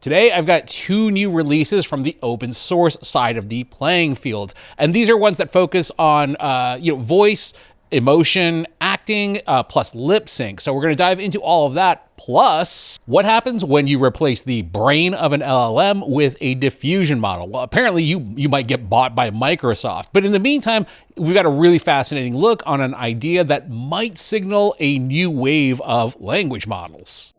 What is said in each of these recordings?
Today, I've got two new releases from the open source side of the playing field. And these are ones that focus on, voice, emotion, acting, plus lip sync. So we're going to dive into all of that. Plus, what happens when you replace the brain of an LLM with a diffusion model? Well, apparently you might get bought by Microsoft. But in the meantime, we've got a really fascinating look on an idea that might signal a new wave of language models.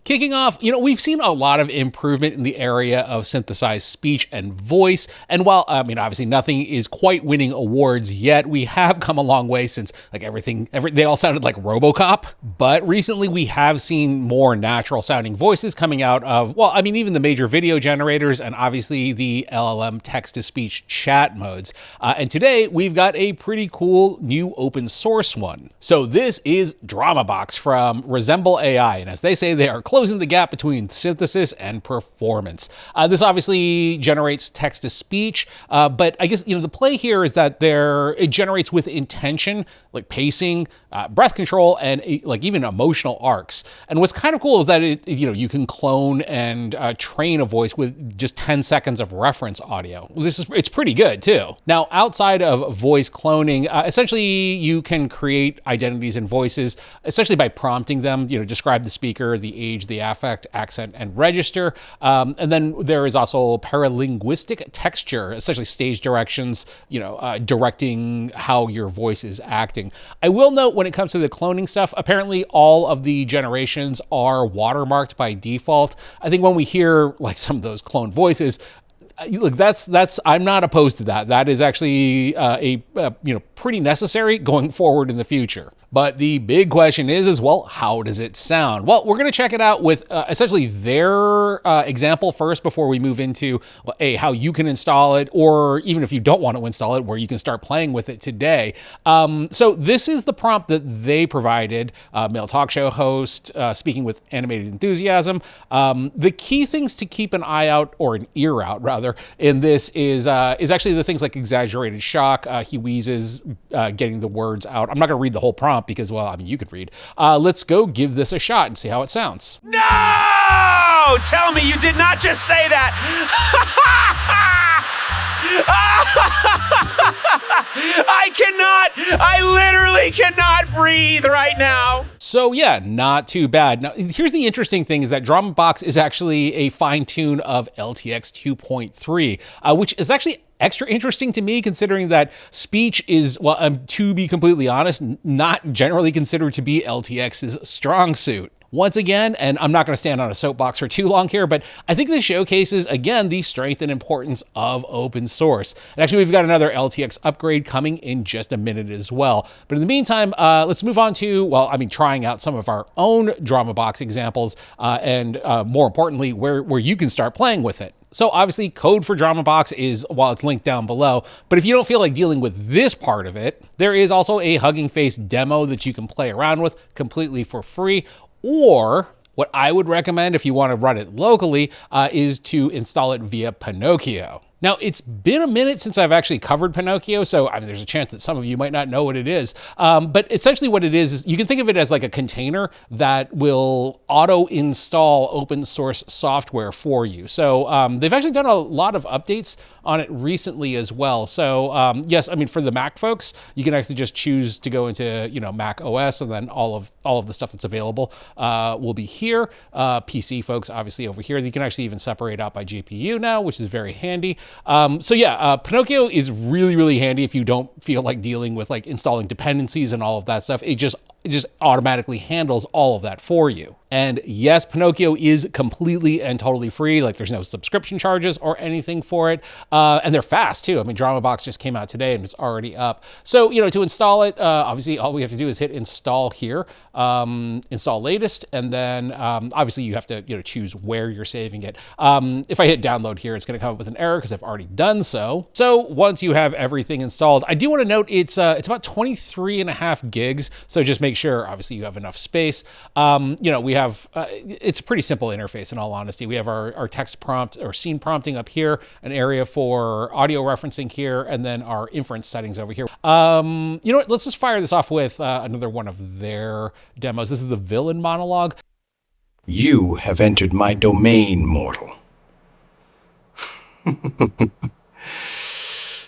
Kicking off, we've seen a lot of improvement in the area of synthesized speech and voice. And while, obviously nothing is quite winning awards yet, we have come a long way since they all sounded like RoboCop. But recently we have seen more natural sounding voices coming out of, even the major video generators and obviously the LLM text-to-speech chat modes. And today we've got a pretty cool new open source one. So this is DramaBox from Resemble AI. And as they say, they are closing the gap between synthesis and performance. This obviously generates text-to-speech, but I guess the play here is that it generates with intention, like pacing, breath control, and even emotional arcs. And what's kind of cool is that you can clone and train a voice with just 10 seconds of reference audio. It's pretty good too. Now, outside of voice cloning, essentially you can create identities and voices, essentially by prompting them. Describe the speaker, the age, the affect, accent, and register. And then there is also paralinguistic texture, essentially stage directions, directing how your voice is acting. I will note when it comes to the cloning stuff, apparently all of the generations are watermarked by default. I think when we hear some of those cloned voices, look, I'm not opposed to that. That is actually pretty necessary going forward in the future. But the big question is, how does it sound? Well, we're going to check it out with essentially their example first before we move into how you can install it, or even if you don't want to install it, where you can start playing with it today. So this is the prompt that they provided, male talk show host, speaking with animated enthusiasm. The key things to keep an eye out, or an ear out rather, in this is actually the things like exaggerated shock. He wheezes, getting the words out. I'm not going to read the whole prompt because, you could read. Let's go give this a shot and see how it sounds. No! Tell me you did not just say that! I literally cannot breathe right now. So yeah, not too bad. Now, here's the interesting thing is that DramaBox is actually a fine tune of LTX 2.3, which is actually extra interesting to me, considering that speech is, to be completely honest, not generally considered to be LTX's strong suit. Once again, and I'm not going to stand on a soapbox for too long here, but I think this showcases, again, the strength and importance of open source. And actually, we've got another LTX upgrade coming in just a minute as well. But in the meantime, let's move on to, trying out some of our own DramaBox examples, and more importantly, where you can start playing with it. So obviously code for DramaBox is, it's linked down below, but if you don't feel like dealing with this part of it, there is also a Hugging Face demo that you can play around with completely for free. Or what I would recommend if you want to run it locally is to install it via Pinokio. Now, it's been a minute since I've actually covered Pinokio, so there's a chance that some of you might not know what it is. But essentially what it is you can think of it as like a container that will auto-install open source software for you. So they've actually done a lot of updates on it recently as well. So yes, for the Mac folks, you can actually just choose to go into Mac OS, and then all of the stuff that's available will be here. PC folks, obviously over here, you can actually even separate out by GPU now, which is very handy. Pinokio is really, really handy if you don't feel like dealing with installing dependencies and all of that stuff. It just automatically handles all of that for you. And yes, Pinokio is completely and totally free. There's no subscription charges or anything for it. And they're fast too. DramaBox just came out today and it's already up. So, to install it, obviously all we have to do is hit install here, install latest. And then obviously you have to, choose where you're saving it. If I hit download here, it's going to come up with an error because I've already done so. So once you have everything installed, I do want to note it's about 23.5 gigs. So just make sure, obviously, you have enough space. We have, it's a pretty simple interface in all honesty. We have our text prompt or scene prompting up here, an area for audio referencing here, and then our inference settings over here. You know what, let's just fire this off with another one of their demos. This is the villain monologue. You have entered my domain, mortal.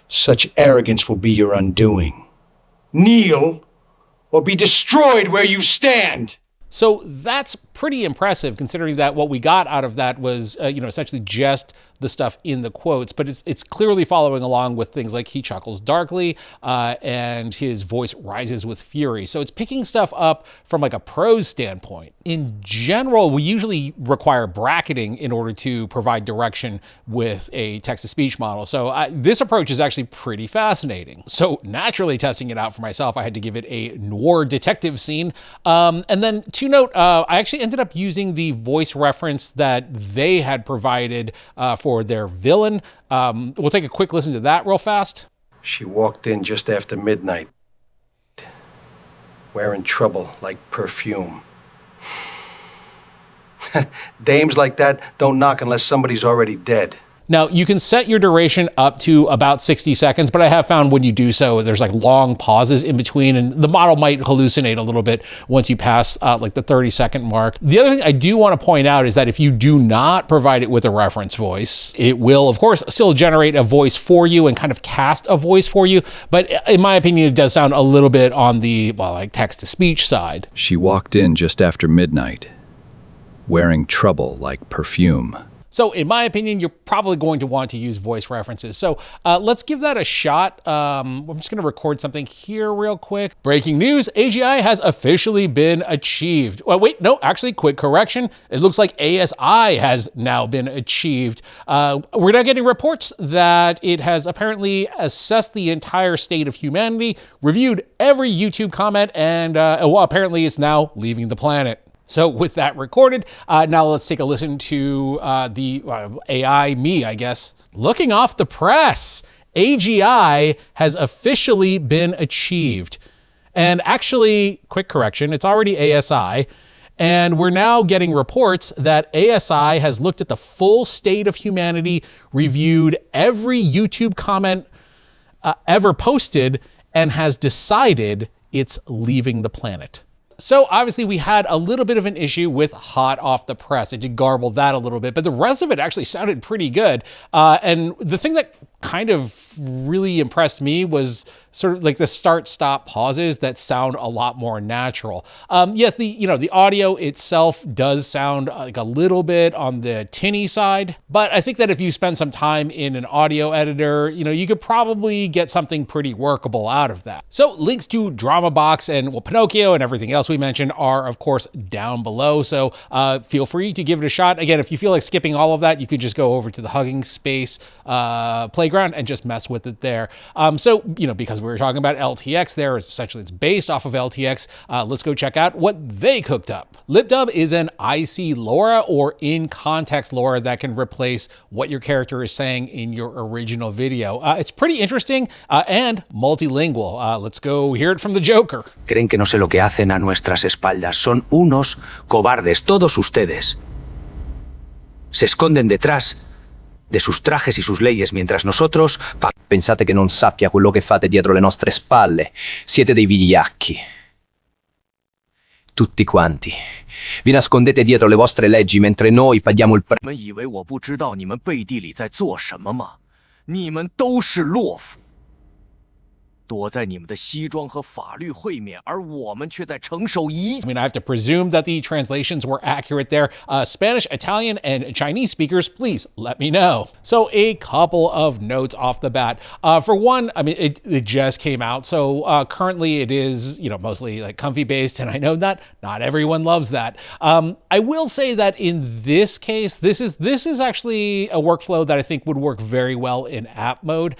Such arrogance will be your undoing. Kneel, or be destroyed where you stand! So that's pretty impressive, considering that what we got out of that was, essentially just the stuff in the quotes, but it's clearly following along with things like he chuckles darkly and his voice rises with fury. So it's picking stuff up from like a prose standpoint. In general, we usually require bracketing in order to provide direction with a text-to-speech model. So this approach is actually pretty fascinating. So naturally, testing it out for myself, I had to give it a noir detective scene. And then to note, I actually ended up using the voice reference that they had provided for their villain. We'll take a quick listen to that real fast. She walked in just after midnight, wearing trouble like perfume. Dames like that don't knock unless somebody's already dead. Now, you can set your duration up to about 60 seconds, but I have found when you do so, there's like long pauses in between, and the model might hallucinate a little bit once you pass like the 30-second mark. The other thing I do want to point out is that if you do not provide it with a reference voice, it will, of course, still generate a voice for you and kind of cast a voice for you. But in my opinion, it does sound a little bit on the, like text-to-speech side. She walked in just after midnight, wearing trouble like perfume. So in my opinion, you're probably going to want to use voice references. So let's give that a shot. I'm just going to record something here real quick. Breaking news, AGI has officially been achieved. Well, wait, no, actually, quick correction. It looks like ASI has now been achieved. We're now getting reports that it has apparently assessed the entire state of humanity, reviewed every YouTube comment, and apparently it's now leaving the planet. So with that recorded, now let's take a listen to the AI me, I guess. Looking off the press, AGI has officially been achieved. And actually, quick correction, it's already ASI. And we're now getting reports that ASI has looked at the full state of humanity, reviewed every YouTube comment ever posted, and has decided it's leaving the planet. So obviously we had a little bit of an issue with hot off the press. I did garble that a little bit, but the rest of it actually sounded pretty good. And the thing that kind of really impressed me was sort of like the start-stop pauses that sound a lot more natural. Yes, the audio itself does sound like a little bit on the tinny side, but I think that if you spend some time in an audio editor, you could probably get something pretty workable out of that. So links to Drama Box and Pinokio and everything else we mentioned are, of course, down below. So feel free to give it a shot. Again, if you feel like skipping all of that, you could just go over to the Hugging Space playground and just mess with it there. So, because we were talking about LTX there, essentially it's based off of LTX. Let's go check out what they cooked up. LipDub is an IC LoRA or in-context LoRA that can replace what your character is saying in your original video. It's pretty interesting and multilingual. Let's go hear it from the Joker. Creen que no sé lo que hacen a nuestras espaldas. Son unos cobardes, todos ustedes. Se esconden detrás de sus trajes y sus leyes, mientras nosotros... Pensate che non sappia quello che fate dietro le nostre spalle. Siete dei vigliacchi. Tutti quanti. Vi nascondete dietro le vostre leggi mentre noi paghiamo il prezzo. 你们以为我不知道你们背地里在做什么吗？你们都是懦夫。躲在你们的西装和法律会面，而我们却在承受一。I mean, I have to presume that the translations were accurate there. Spanish, Italian, and Chinese speakers, please let me know. So a couple of notes off the bat. For one, I mean, it just came out. So currently it is, mostly like comfy based. And I know that not everyone loves that. I will say that in this case, this is actually a workflow that I think would work very well in app mode.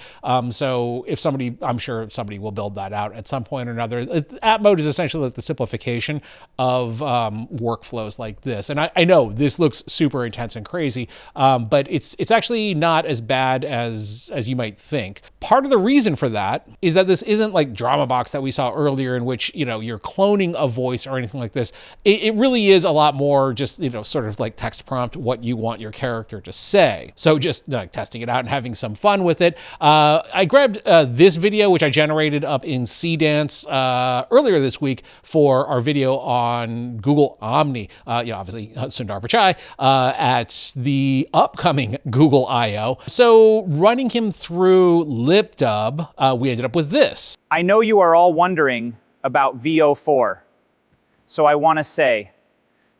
So if somebody, I'm sure somebody will build that out at some point or another. App mode is essentially like the simplification of workflows like this. And I know this looks super intense and crazy, but it's actually not as bad as you might think. Part of the reason for that is that this isn't like Drama Box that we saw earlier, in which, you're cloning a voice or anything like this. It really is a lot more just, sort of like text prompt what you want your character to say. So just testing it out and having some fun with it. I grabbed this video, which I generated generated up in Seedance earlier this week for our video on Google Omni. Obviously Sundar Pichai at the upcoming Google I/O. So running him through LipDub, we ended up with this. I know you are all wondering about VO4, so I want to say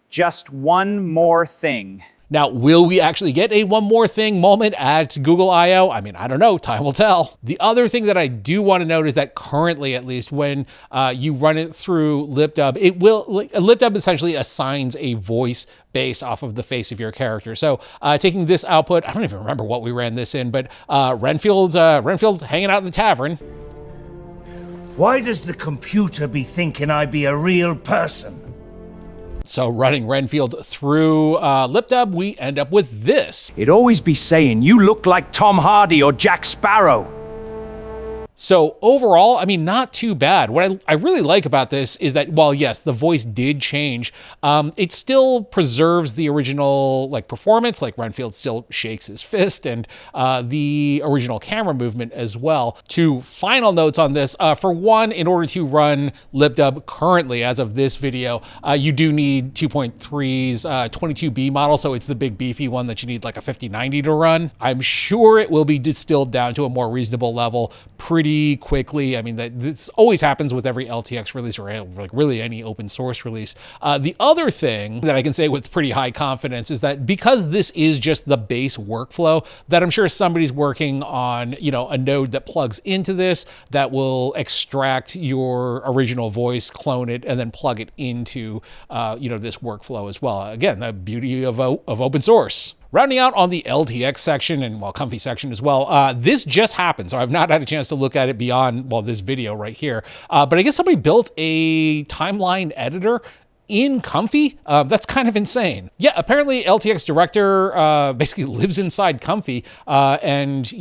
just one more thing. Now, will we actually get a one more thing moment at Google I/O? I mean, I don't know. Time will tell. The other thing that I do want to note is that currently, at least, when you run it through LipDub, it will, LipDub essentially assigns a voice based off of the face of your character. So taking this output, I don't even remember what we ran this in, but Renfield hanging out in the tavern. Why does the computer be thinking I be a real person? So running Renfield through LipDub, we end up with this. It'd always be saying, you look like Tom Hardy or Jack Sparrow. So overall, I mean, not too bad. What I really like about this is that, while yes, the voice did change, it still preserves the original performance. Like Renfield still shakes his fist, and the original camera movement as well. Two final notes on this. For one, in order to run LipDub currently, as of this video, you do need 2.3's 22B model, so it's the big beefy one that you need like a 5090 to run. I'm sure it will be distilled down to a more reasonable level pretty quickly. I mean, this always happens with every LTX release, or like really any open source release. The other thing that I can say with pretty high confidence is that because this is just the base workflow, that I'm sure somebody's working on, a node that plugs into this that will extract your original voice, clone it, and then plug it into, this workflow as well. Again, the beauty of open source. Rounding out on the LTX section and, Comfy section as well, this just happened, so I've not had a chance to look at it beyond, this video right here. But I guess somebody built a timeline editor in Comfy? That's kind of insane. Yeah, apparently LTX Director basically lives inside Comfy and,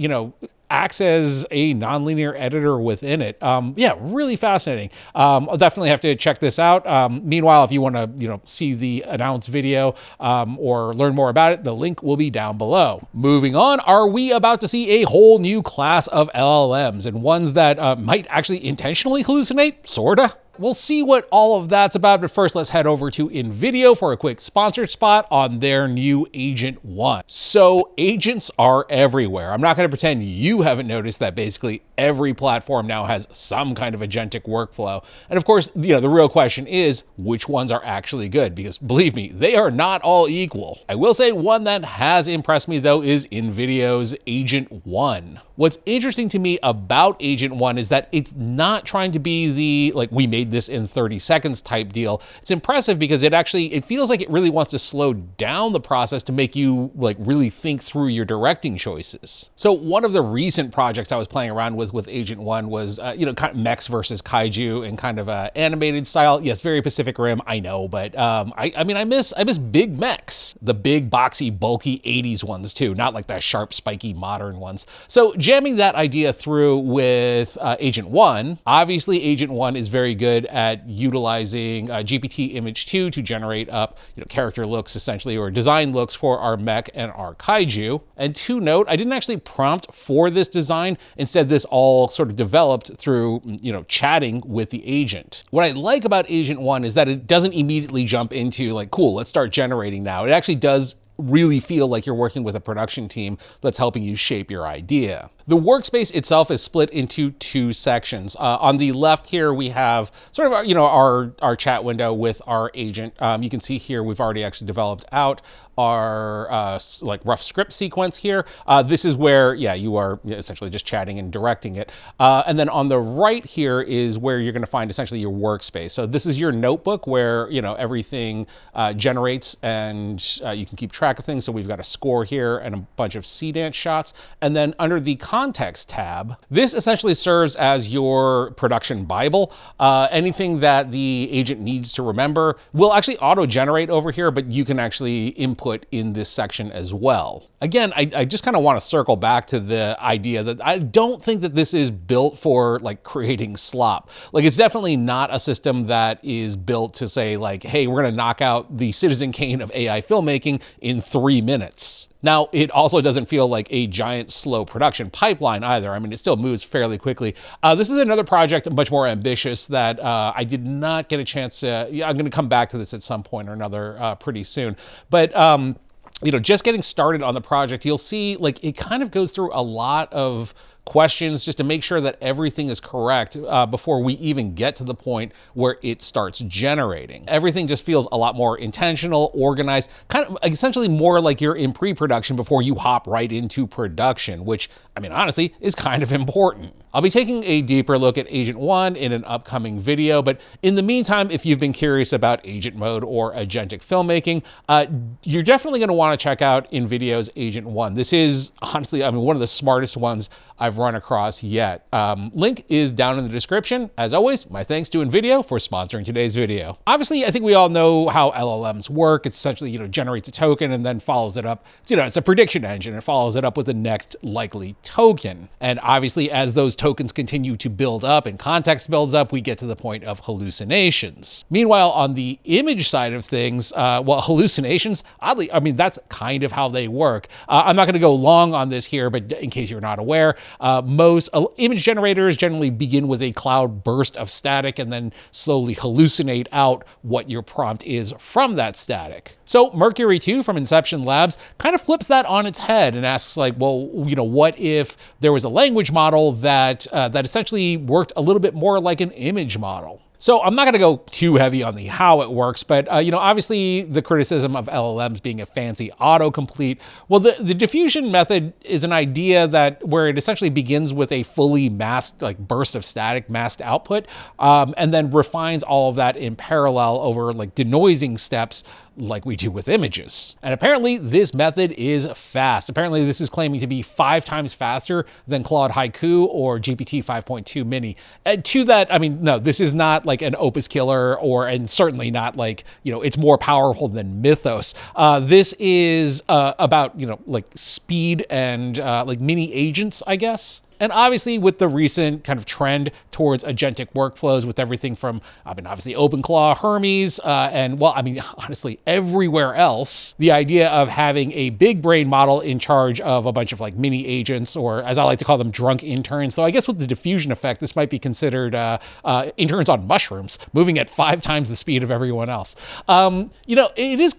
acts as a nonlinear editor within it. Yeah, really fascinating. I'll definitely have to check this out. Meanwhile, if you want to, see the announced video or learn more about it, the link will be down below. Moving on, are we about to see a whole new class of LLMs, and ones that might actually intentionally hallucinate? Sorta. We'll see what all of that's about, but first let's head over to InVideo for a quick sponsored spot on their new Agent 1. So agents are everywhere. I'm not going to pretend you haven't noticed that basically every platform now has some kind of agentic workflow. And of course, the real question is, which ones are actually good? Because believe me, they are not all equal. I will say one that has impressed me though is InVideo's Agent 1. What's interesting to me about Agent 1 is that it's not trying to be the, we made this in 30 seconds type deal. It's impressive because it feels like it really wants to slow down the process to make you really think through your directing choices. So one of the recent projects I was playing around with Agent 1 was, kind of mechs versus kaiju in kind of a animated style. Yes, very Pacific Rim, I know, but I miss big mechs. The big, boxy, bulky 80s ones too, not like the sharp, spiky, modern ones. So jamming that idea through with Agent 1, obviously Agent 1 is very good at utilizing GPT Image 2 to generate up character looks essentially, or design looks for our mech and our kaiju. And to note, I didn't actually prompt for this design. Instead, this all sort of developed through chatting with the agent. What I like about Agent 1 is that it doesn't immediately jump into cool, let's start generating now. It actually does really feel like you're working with a production team that's helping you shape your idea. The workspace itself is split into two sections. On the left here, we have sort of our chat window with our agent. You can see here we've already actually developed out our rough script sequence here. This is where, you are essentially just chatting and directing it. And then on the right here is where you're going to find essentially your workspace. So this is your notebook where everything generates and you can keep track of things. So we've got a score here and a bunch of Seedance shots. And then under the context tab, this essentially serves as your production Bible. Anything that the agent needs to remember will actually auto-generate over here, but you can actually input in this section as well. Again, I just kind of want to circle back to the idea that I don't think that this is built for creating slop. It's definitely not a system that is built to say hey, we're going to knock out the Citizen Kane of AI filmmaking in 3 minutes. Now, it also doesn't feel like a giant slow production pipeline either. I mean, it still moves fairly quickly. This is another project much more ambitious that I did not get a chance to, I'm going to come back to this at some point or another pretty soon. But just getting started on the project, you'll see like it kind of goes through a lot of questions just to make sure that everything is correct before we even get to the point where it starts generating. Everything just feels a lot more intentional, organized, kind of essentially more like you're in pre-production before you hop right into production, which, I mean, honestly, is kind of important. I'll be taking a deeper look at Agent 1 in an upcoming video, but in the meantime, if you've been curious about agent mode or agentic filmmaking, you're definitely going to want to check out InVideo's Agent 1. This is honestly, I mean, one of the smartest ones I've run across yet. Link is down in the description. As always, my thanks to InVideo for sponsoring today's video. Obviously, I think we all know how LLMs work. It's essentially, generates a token and then follows it up. It's a prediction engine. It follows it up with the next likely token. And obviously, as those tokens continue to build up and context builds up, we get to the point of hallucinations. Meanwhile, on the image side of things, hallucinations, oddly, I mean, that's kind of how they work. I'm not going to go long on this here, but in case you're not aware, most image generators generally begin with a cloud burst of static and then slowly hallucinate out what your prompt is from that static. So Mercury 2 from Inception Labs kind of flips that on its head and asks like, well, what if there was a language model that essentially worked a little bit more like an image model? So I'm not going to go too heavy on the how it works, but obviously the criticism of LLMs being a fancy autocomplete. Well, the diffusion method is an idea where it essentially begins with a fully masked, like burst of static masked output, and then refines all of that in parallel over like denoising steps like we do with images. And apparently this method is fast. Apparently this is claiming to be 5 times faster than Claude Haiku or GPT 5.2 mini. And to that, I mean, no, this is not like an opus killer and certainly not like, it's more powerful than Mythos. This is about, like speed and like mini agents, I guess. And obviously with the recent kind of trend towards agentic workflows with everything from, obviously OpenClaw, Hermes, and honestly, everywhere else, the idea of having a big brain model in charge of a bunch of like mini agents, or as I like to call them, drunk interns. So I guess with the diffusion effect, this might be considered interns on mushrooms, moving at 5 times the speed of everyone else. It is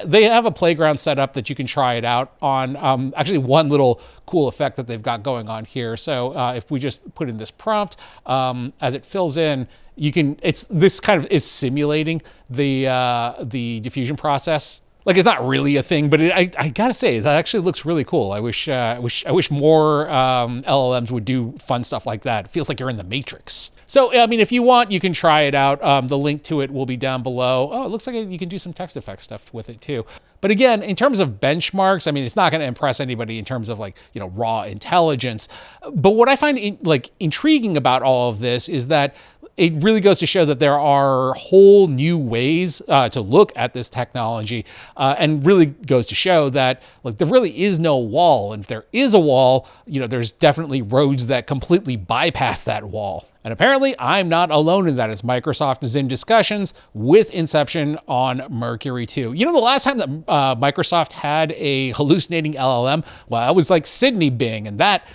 they have a playground set up that you can try it out on. Actually, one little cool effect that they've got going on here. So if we just put in this prompt, as it fills in, this kind of is simulating the diffusion process. Like, it's not really a thing, but I gotta say, that actually looks really cool. I wish more LLMs would do fun stuff like that. It feels like you're in the Matrix. So, I mean, if you want, you can try it out. The link to it will be down below. Oh, it looks like you can do some text effect stuff with it too. But again, in terms of benchmarks, I mean, it's not going to impress anybody in terms of like, raw intelligence. But what I find intriguing about all of this is that it really goes to show that there are whole new ways to look at this technology, and really goes to show that like there really is no wall. And if there is a wall, there's definitely roads that completely bypass that wall. And apparently I'm not alone in that, as Microsoft is in discussions with Inception on Mercury 2. The last time that Microsoft had a hallucinating LLM, well, that was like Sydney Bing, and that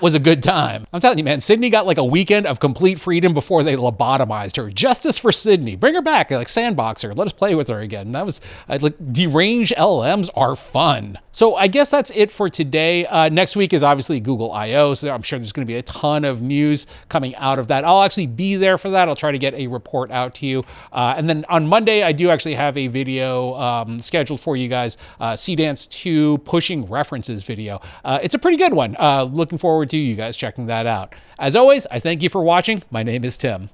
was a good time. I'm telling you, man, Sydney got like a weekend of complete freedom before they lobotomized her. Justice for Sydney. Bring her back, like sandbox her. Let us play with her again. That was like deranged LLMs are fun. So I guess that's it for today. Next week is obviously Google I/O, so I'm sure there's going to be a ton of news coming out of that. I'll actually be there for that. I'll try to get a report out to you. And then on Monday, I do actually have a video scheduled for you guys, Dance 2 pushing references video. It's a pretty good one. Looking forward to you guys checking that out. As always, I thank you for watching. My name is Tim.